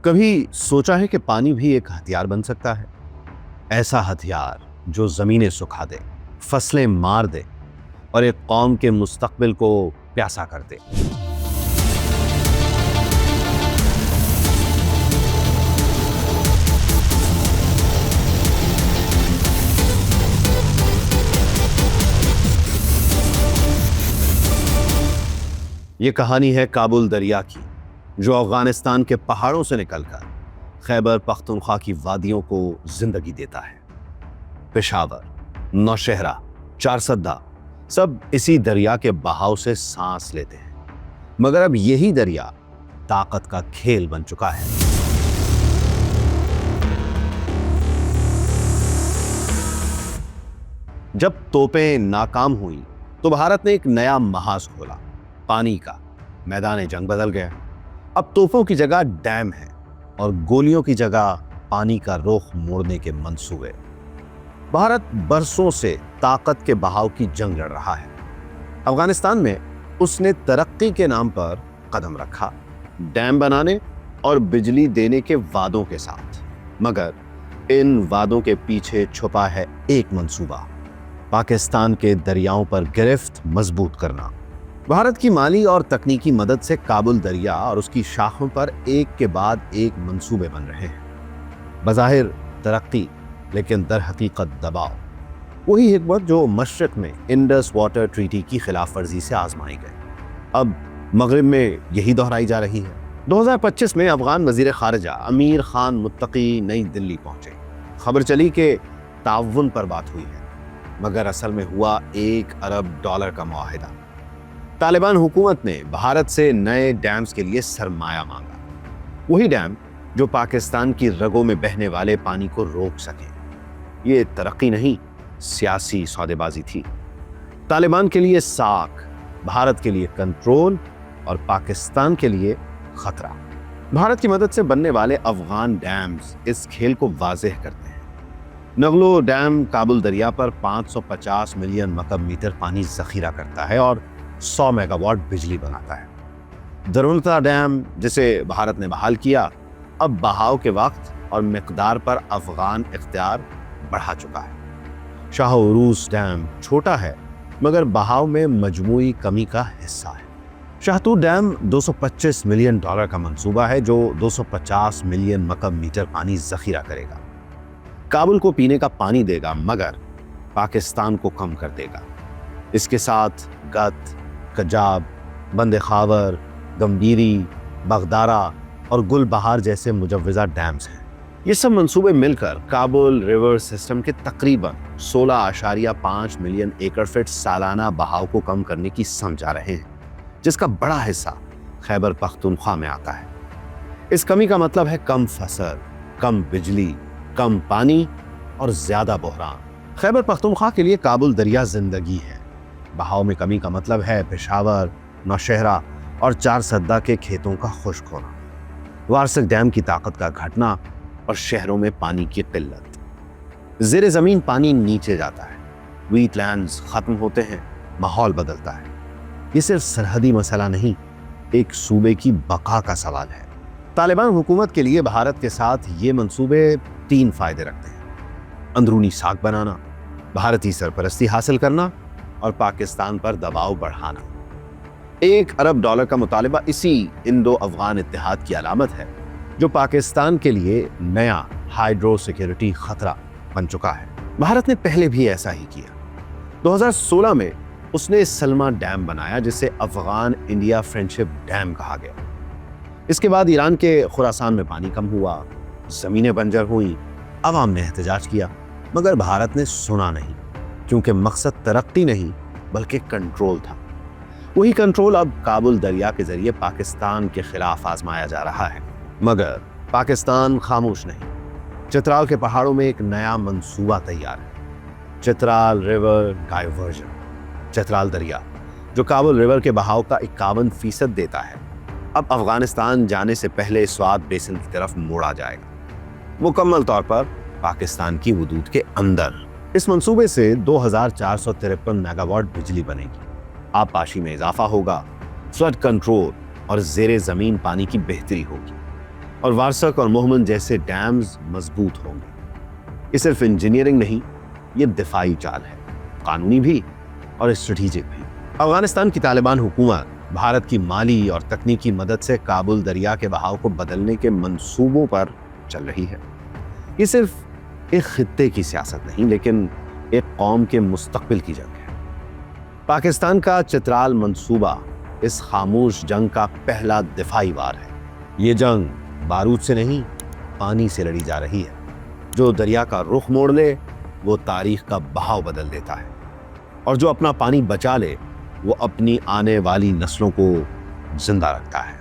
کبھی سوچا ہے کہ پانی بھی ایک ہتھیار بن سکتا ہے؟ ایسا ہتھیار جو زمینیں سکھا دے، فصلیں مار دے اور ایک قوم کے مستقبل کو پیاسا کر دے۔ یہ کہانی ہے کابل دریا کی، جو افغانستان کے پہاڑوں سے نکل کر خیبر پختونخوا کی وادیوں کو زندگی دیتا ہے۔ پشاور، نوشہرہ، چارسدہ سب اسی دریا کے بہاؤ سے سانس لیتے ہیں، مگر اب یہی دریا طاقت کا کھیل بن چکا ہے۔ جب توپیں ناکام ہوئیں تو بھارت نے ایک نیا محاذ کھولا، پانی کا۔ میدان جنگ بدل گیا۔ اب توپوں کی جگہ ڈیم ہے اور گولیوں کی جگہ پانی کا رخ موڑنے کے منصوبے۔ بھارت برسوں سے طاقت کے بہاؤ کی جنگ لڑ رہا ہے۔ افغانستان میں اس نے ترقی کے نام پر قدم رکھا، ڈیم بنانے اور بجلی دینے کے وعدوں کے ساتھ، مگر ان وعدوں کے پیچھے چھپا ہے ایک منصوبہ: پاکستان کے دریاؤں پر گرفت مضبوط کرنا۔ بھارت کی مالی اور تکنیکی مدد سے کابل دریا اور اس کی شاخوں پر ایک کے بعد ایک منصوبے بن رہے ہیں۔ بظاہر ترقی، لیکن در حقیقت دباؤ۔ وہی حکمت جو مشرق میں انڈس واٹر ٹریٹی کی خلاف ورزی سے آزمائی گئی، اب مغرب میں یہی دہرائی جا رہی ہے۔ 2025 میں افغان وزیر خارجہ امیر خان متقی نئی دلی پہنچے۔ خبر چلی کہ تعاون پر بات ہوئی ہے، مگر اصل میں ہوا $1 ارب کا معاہدہ۔ طالبان حکومت نے بھارت سے نئے ڈیمز کے لیے سرمایہ مانگا، وہی ڈیم جو پاکستان کی رگوں میں بہنے والے پانی کو روک سکیں۔ یہ ترقی نہیں، سیاسی سودے بازی تھی۔ طالبان کے لیے ساکھ، بھارت کے لیے کنٹرول اور پاکستان کے لیے خطرہ۔ بھارت کی مدد سے بننے والے افغان ڈیمز اس کھیل کو واضح کرتے ہیں۔ نغلو ڈیم کابل دریا پر 550 ملین مکعب میٹر پانی ذخیرہ کرتا ہے اور 100 میگا واٹ بجلی بناتا ہے۔ درونتا ڈیم، جسے بھارت نے بحال کیا، اب بہاؤ کے وقت اور مقدار پر افغان اختیار بڑھا چکا ہے۔ شاہ عروس ڈیم چھوٹا ہے، مگر بہاؤ میں مجموعی کمی کا حصہ ہے۔ شاہتور ڈیم $225 ملین کا منصوبہ ہے، جو 250 ملین مکعب میٹر پانی ذخیرہ کرے گا۔ کابل کو پینے کا پانی دے گا، مگر پاکستان کو کم کر دے گا۔ اس کے ساتھ گت، کجاب، بند خاور، گمبیری، بغدارا اور گل بہار جیسے مجوزہ ڈیمز ہیں۔ یہ سب منصوبے مل کر کابل ریور سسٹم کے تقریباً 16.5 ملین ایکڑ فٹ سالانہ بہاؤ کو کم کرنے کی سمجھ آ رہے ہیں، جس کا بڑا حصہ خیبر پختونخوا میں آتا ہے۔ اس کمی کا مطلب ہے کم فصل، کم بجلی، کم پانی اور زیادہ بحران۔ خیبر پختونخوا کے لیے کابل دریا زندگی ہے۔ بہاؤ میں کمی کا مطلب ہے پشاور، نوشہرہ اور چارسدہ کے کھیتوں کا خشک ہونا، وارسک ڈیم کی طاقت کا گھٹنا اور شہروں میں پانی کی قلت۔ زیر زمین پانی نیچے جاتا ہے، ویٹ لینڈز ختم ہوتے ہیں، ماحول بدلتا ہے۔ یہ صرف سرحدی مسئلہ نہیں، ایک صوبے کی بقا کا سوال ہے۔ طالبان حکومت کے لیے بھارت کے ساتھ یہ منصوبے 3 فائدے رکھتے ہیں: اندرونی ساکھ بنانا، بھارتی سرپرستی حاصل کرنا اور پاکستان پر دباؤ بڑھانا۔ $1 ارب کا مطالبہ اسی انڈو افغان اتحاد کی علامت ہے، جو پاکستان کے لیے نیا ہائیڈرو سیکیورٹی خطرہ بن چکا ہے۔ بھارت نے پہلے بھی ایسا ہی کیا۔ 2016 میں اس نے سلما ڈیم بنایا، جسے افغان انڈیا فرینڈشپ ڈیم کہا گیا۔ اس کے بعد ایران کے خراسان میں پانی کم ہوا، زمینیں بنجر ہوئیں، عوام نے احتجاج کیا، مگر بھارت نے سنا نہیں، کیونکہ مقصد ترقی نہیں بلکہ کنٹرول تھا۔ وہی کنٹرول اب کابل دریا کے ذریعے پاکستان کے خلاف آزمایا جا رہا ہے، مگر پاکستان خاموش نہیں۔ چترال کے پہاڑوں میں ایک نیا منصوبہ تیار ہے: چترال ریور ڈائیورژن۔ چترال دریا، جو کابل ریور کے بہاؤ کا 51% دیتا ہے، اب افغانستان جانے سے پہلے سوات بیسن کی طرف موڑا جائے گا، مکمل طور پر پاکستان کی حدود کے اندر۔ اس منصوبے سے 2453 میگا واٹ بجلی بنے گی، آبپاشی میں اضافہ ہوگا، فلڈ کنٹرول اور زیر زمین پانی کی بہتری ہوگی۔ اور وارسک اور موہمن جیسے ڈیمز مضبوط ہوں گے۔ یہ صرف انجینئرنگ نہیں، یہ دفاعی چال ہے، قانونی بھی اور اسٹریٹجک بھی۔ افغانستان کی طالبان حکومت بھارت کی مالی اور تکنیکی مدد سے کابل دریا کے بہاؤ کو بدلنے کے منصوبوں پر چل رہی ہے۔ یہ صرف ایک خطے کی سیاست نہیں، لیکن ایک قوم کے مستقبل کی جنگ ہے۔ پاکستان کا چترال منصوبہ اس خاموش جنگ کا پہلا دفاعی وار ہے۔ یہ جنگ بارود سے نہیں، پانی سے لڑی جا رہی ہے۔ جو دریا کا رخ موڑ لے وہ تاریخ کا بہاؤ بدل دیتا ہے، اور جو اپنا پانی بچا لے وہ اپنی آنے والی نسلوں کو زندہ رکھتا ہے۔